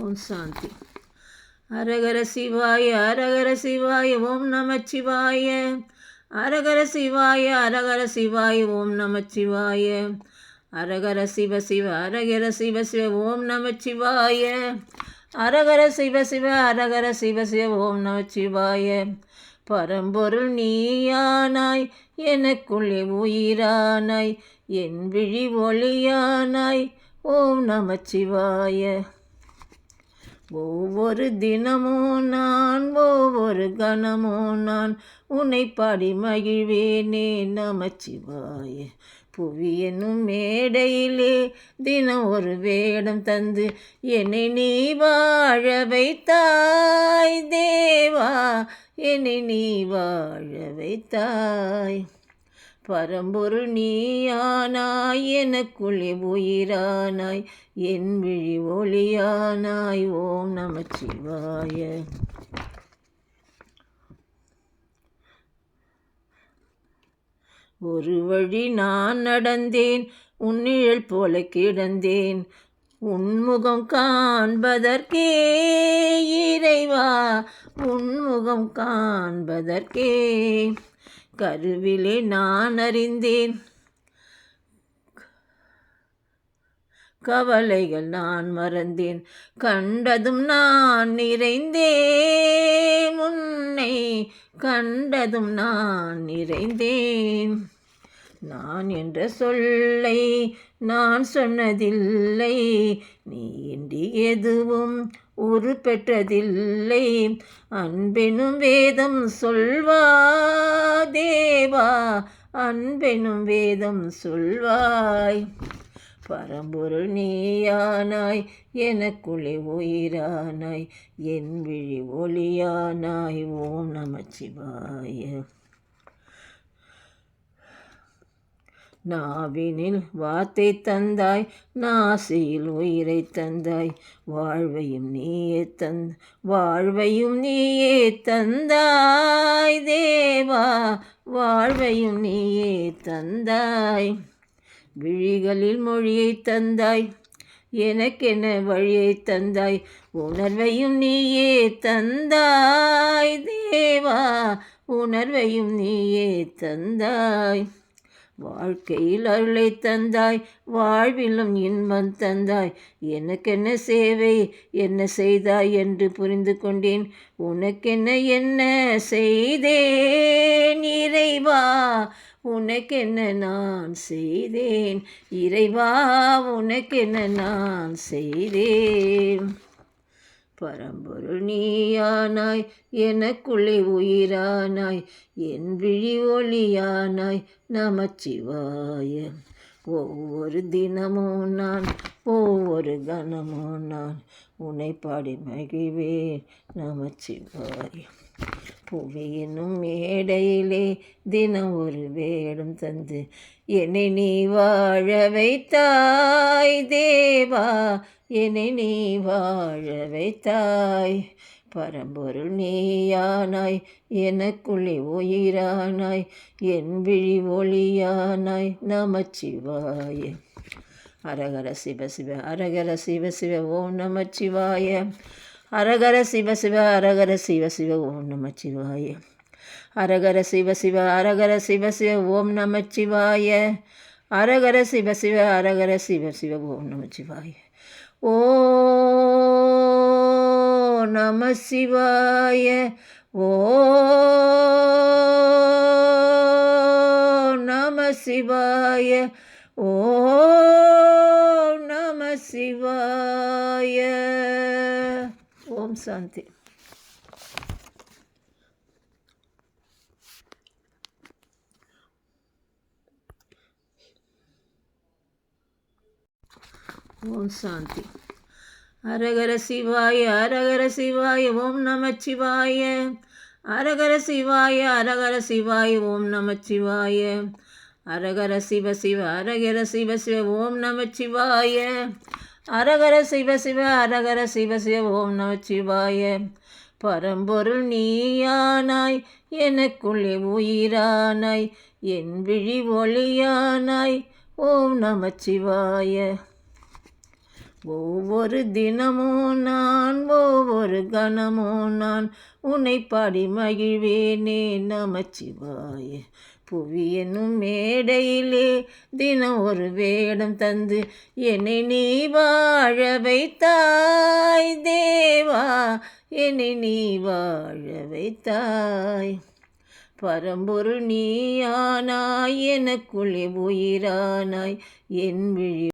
ஓம் சாந்தி. அரகர சிவாய அரகர சிவாய ஓம் நமச்சிவாய. அரகர சிவாய அரகர சிவாய ஓம் நமச்சிவாய. அரகர சிவ சிவ அரகர சிவ சிவ ஓம் நமச்சிவாய. அரகர சிவ சிவ அரகர சிவ சிவ ஓம் நமச்சிவாய. பரம்பொருள் நீயானாய் எனக்குள்ளே உயிரானாய் என் விழி ஒளியானாய் ஓம் நமச்சிவாய. ஒவ்வொரு தினமும் நான் ஒவ்வொரு கணமும் நான் உன்னை பாடி மகிழ்வேனே நமச்சிவாய. புவி என்னும் மேடையிலே தினம் ஒரு வேடம் தந்து என்னை நீ வாழ வைத்தாய் தேவா, என்னை நீ வாழ வைத்தாய். பரம்பொருள் நீயானாய் எனக்குள்ளே உயிரானாய் என் விழி ஒளியானாய் ஓம் நமச்சிவாய. ஒரு வழி நான் நடந்தேன், உன்னிழல் போல கிடந்தேன், உன்முகம் காண்பதற்கே இறைவா, உன்முகம் காண்பதற்கே. கருவிலே நான் அறிந்தேன், கவலைகள் நான் மறந்தேன், கண்டதும் நான் நிறைந்தேன், உன்னை கண்டதும் நான் நிறைந்தேன். நான் என்ற சொல்லை நான் சொன்னதில்லை, நீ இன்றி எதுவும் உரு பெற்றதில்லை. அன்பெனும் வேதம் சொல்வாய் தேவா, அன்பெனும் வேதம் சொல்வாய். பரம்பொருள் நீயானாய் எனக்குள்ளே உயிரானாய் என் விழி ஒளியானாய் ஓம் நமச்சிவாய. நாவினில் வார்த்தை தந்தாய், நாசியில் உயிரை தந்தாய், வாழ்வையும் நீயே தந்தாய் தேவா, வாழ்வையும் நீயே தந்தாய். விழிகளில் மொழியை தந்தாய், எனக்கென வழியை தந்தாய், உணர்வையும் நீயே தந்தாய் தேவா, உணர்வையும் நீயே தந்தாய். வாழ்க்கையில் அருளை தந்தாய், வாழ்விலும் இன்பம் தந்தாய், எனக்கென்ன சேவை என்ன செய்தாய் என்று புரிந்து கொண்டேன். உனக்கென்ன என்ன செய்தேன் இறைவா, உனக்கென்ன நான் செய்தேன் இறைவா, உனக்கென்ன நான் செய்தேன். பரம்பொருள் நீயானாய் எனக்குள்ளே உயிரானாய் என் விழி ஒளியானாய் நமச்சிவாய. ஒவ்வொரு தினமும் நான் ஒவ்வொரு கணமும் நான் உன்னை பாடி மகிழ்வேன் நமச்சிவாய. புவி என்னும் மேடையிலே தினம் ஒரு வேடம் தந்து என்னை நீ வாழ வைத்தாய் தேவா, என்னை நீ வாழ வைத்தாய். பரம்பொருள் நீயானாய் எனக்குள்ளே உயிரானாய் என் விழி ஒளியானாய் நமச்சிவாய. அரகர சிவ சிவ அரகர சிவ சிவ ஓம் நமச்சிவாய. அரகர சிவ சிவ அரகர சிவ சிவ ஓம் நமச்சிவாய. அரகர சிவ சிவ அரகர சிவ சிவ ஓம் நமச்சிவாய. அரகர சிவ சிவ அரகர சிவ சிவ ஓம் நமச்சிவாய. ஓ நம சிவாய. ஓ நம சிவாய. ஓ நம சிவாய. ஓம் சாந்தி. ஓம் சாந்தி. அரகர சிவாய அரகர சிவாய ஓம் நமச்சிவாய. அரகர சிவாய அரகர சிவாய ஓம் நமச்சிவாய. அரகர சிவ சிவ அரகர சிவ சிவ ஓம் நமச்சிவாய. அரகர சிவ சிவ அரகர சிவ சிவ ஓம் நமச்சிவாய. பரம்பொருள் நீயானாய் எனக்குள்ளே உயிரானாய் என் விழி ஒளியானாய் ஓம் நமச்சிவாய. ஒவ்வொரு ஒவ்வொரு கணமும் நான் உன்னை பாடி மகிழ்வேனே நமச்சிவாய. புவி என்னும் மேடையிலே தினம் ஒரு வேடம் தந்து என்னை நீ வாழ வைத்தாய் தேவா, என்னை நீ வாழ வைத்தாய். பரம்பொருள் நீயானாய், எனக்குள்ளே உயிரானாய், என் விழி